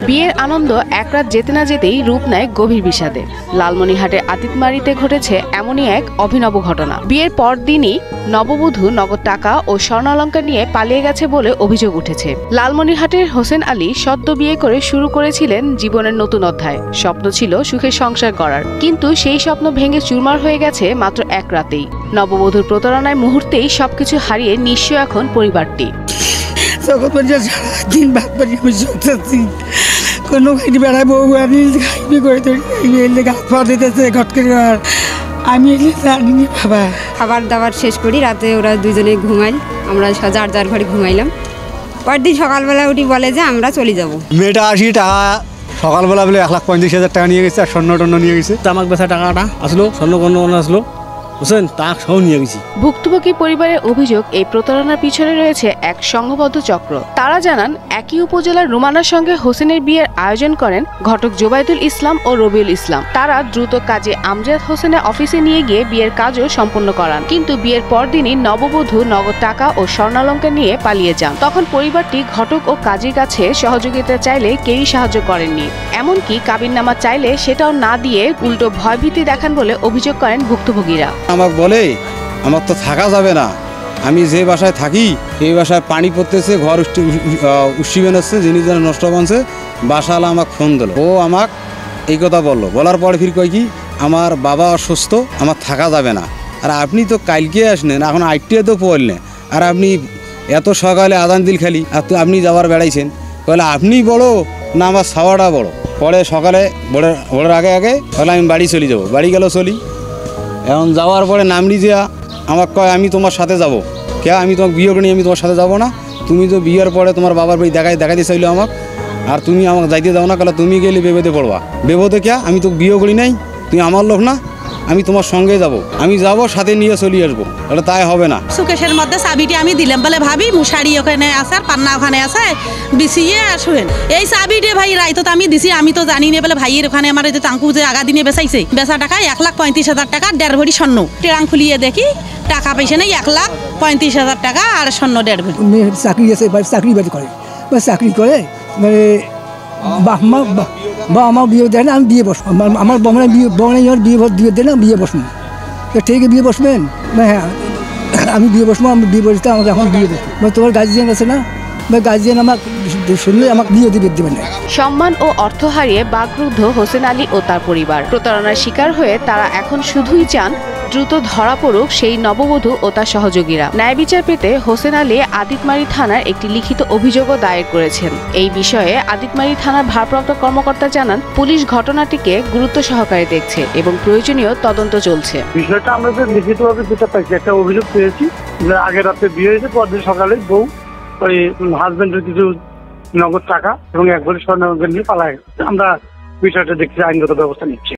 বিয়ের আনন্দ এক রাত যেতে না যেতেই রূপ নেয় গভীর বিষাদে। লালমনিরহাটের আতিতমারীতে ঘটেছে এমনই এক অভিনব ঘটনা। বিয়ের পর দিনই নববধূ নগদ টাকা ও স্বর্ণালংকার নিয়ে পালিয়ে গেছে বলে অভিযোগ উঠেছে। লালমনিরহাটের হোসেন আলী সদ্য বিয়ে করে শুরু করেছিলেন জীবনের নতুন অধ্যায়। স্বপ্ন ছিল সুখের সংসার করার, কিন্তু সেই স্বপ্ন ভেঙে চুরমার হয়ে গেছে মাত্র এক রাতেই। নববধূর প্রতারণায় মুহূর্তেই সবকিছু হারিয়ে নিঃস্ব এখন পরিবারটি। কোনো বেড়ায় বউ আমি খাইবি করে গাছ পা দিতেছে ঘট করে। আমি জানিনি বাবা। খাবার দাবার শেষ করি, রাতে ওরা দুজনে ঘুমাই, আমরা যার যার ঘরে ঘুমাইলাম। পরদিন সকালবেলা উঠি বলে যে আমরা চলে যাব। মেয়েটা 80 টাকা সকালবেলা বলে 1,35,000 টাকা নিয়ে গেছে, আর স্বর্ণ টর্ণ নিয়ে গেছে। তামাক বেচা টাকাটা আসলো, স্বর্ণ কর্ণ আসলো, বুঝছেন, তাক সহ নিয়ে গেছি। ভুক্তভোগী পরিবারের অভিযোগ, এই প্রতারণার পিছনে রয়েছে এক সংঘবদ্ধ চক্র। তারা জানান, একই উপজেলার রুমানার সঙ্গে হোসেনের বিয়ের আয়োজন করেন ঘটক জোবাইদুল ইসলাম ও রবিউল ইসলাম। তারা দ্রুত কাজে আমজাদ হোসেনের অফিসে নিয়ে গিয়ে বিয়ের কাজও সম্পন্ন করান, কিন্তু বিয়ের পরদিনই নববধূ নগদ টাকা ও স্বর্ণালংকার নিয়ে পালিয়ে যান। তখন পরিবারটি ঘটক ও কাজীর কাছে সহযোগিতা চাইলে কেউই সাহায্য করেননি। এমনকি কাবিননামা চাইলে সেটাও না দিয়ে উল্টো ভয়ভীতি দেখান বলে অভিযোগ করেন ভুক্তভোগীরা। আমাকে বলে আমার তো থাকা যাবে না, আমি যে বাসায় থাকি এই বাসায় পানি পড়তেছে, ঘর উষ্টি বেরোচ্ছে, জিনিস যেন নষ্ট বানছে। বাসাওয়ালা আমাকে ফোন দিল, ও আমাকে এই কথা বললো। বলার পরে ফির কয় কি, আমার বাবা অসুস্থ, আমার থাকা যাবে না। আর আপনি তো কালকে আসলেন, এখন 8টে তো পড়লেন, আর আপনি এত সকালে আদান দিল খালি আপনি যাওয়ার বেড়াইছেন। বলে আপনি বড় না আমার ছাওয়াটা বড়। পরে সকালে বড়ের আগে বলে আমি বাড়ি চলে যাবো। বাড়ি গেল চলি। এখন যাওয়ার পরে নামড়ি যা আমাকে কয় আমি তোমার সাথে যাব। কে, আমি তোমাকে বিয়ে করি, আমি তোমার সাথে যাব না। তুমি তো বিয়ের পরে তোমার বাবার বাড়ি দেখাইতে চাইলো আমাকে, আর তুমি আমাকে যাইতে দাও না। কালে তুমি গেলে বেবোতে পড়বা। বেবোতে কে, আমি তো বিয়ে করি নাই, তুমি আমার লোক না, আমি তোমার সঙ্গে যাব। আমি যাব, সাথে নিয়ে চলে আসবো। তাহলে তাই হবে না। সুকেশের মধ্যে চাবিটি আমি দিলাম, বলে ভাবি মুশারি ওখানে আছে, আর পান্না ওখানে আছে, বিছিয়ে আসবেন। এই চাবিটি ভাই রাইতো আমি দিছি, আমি তো জানি না। বলে ভাইয়ের ওখানে আমার যে টাঙ্কু যে আগা দিনে বেচাইছে, বেচা টাকা 1,35,000 টাকা, 1.5 ভরি স্বর্ণ। ট্রাং খুলিয়ে দেখি টাকা পয়সা নেই, 1,35,000 টাকা আর স্বর্ণ 1.5 ভরি। চাকরি আছে, চাকরি বাড়ি করে, চাকরি করে মানে বা আমার বিয়ে দেয় না, আমি বিয়ে বসবো। আমার বমনে বিয়ে দেয় না, বিয়ে বসবো। ঠিক বিয়ে বসবেন? হ্যাঁ আমি বিয়ে বসবো, আমি বিয়ে বসতে আমাকে এখন বিয়ে দেবো। তোমার গার্জিয়ান আছে না, গার্জিয়ান আমার শুনলে আমাকে বিয়ে দেবে না। সম্মান ও অর্থ হারিয়ে বাকরুদ্ধ হোসেন আলী ও তার পরিবার। প্রতারণার শিকার হয়ে তারা এখন শুধুই চান দ্রুত ধরা পড়ুক সেই নববধূ ও তার সহযোগীরা। ন্যায় বিচার পেতে হোসেন আলী আদিতমারী থানার একটি লিখিত অভিযোগও দায়ের করেছেন। এই বিষয়ে আদিতমারী থানার ভারপ্রাপ্ত কর্মকর্তা জানান, পুলিশ ঘটনাটিকে গুরুত্ব সহকারে দেখছে এবং প্রয়োজনীয় তদন্ত চলছে। বিষয়টা আমরা লিখিতভাবে যেটা পাইছি, একটা অভিযোগ পেয়েছি যে আগের রাতে বিয়ে হয়েছে, পরদিন সকালে বউ ওই হাজবেন্ডের কিছু নগদ টাকা এবং 1 ভরি স্বর্ণ নিয়ে পালায়। আমরা বিষয়টা দেখছি, আইনগত ব্যবস্থা নিচ্ছি।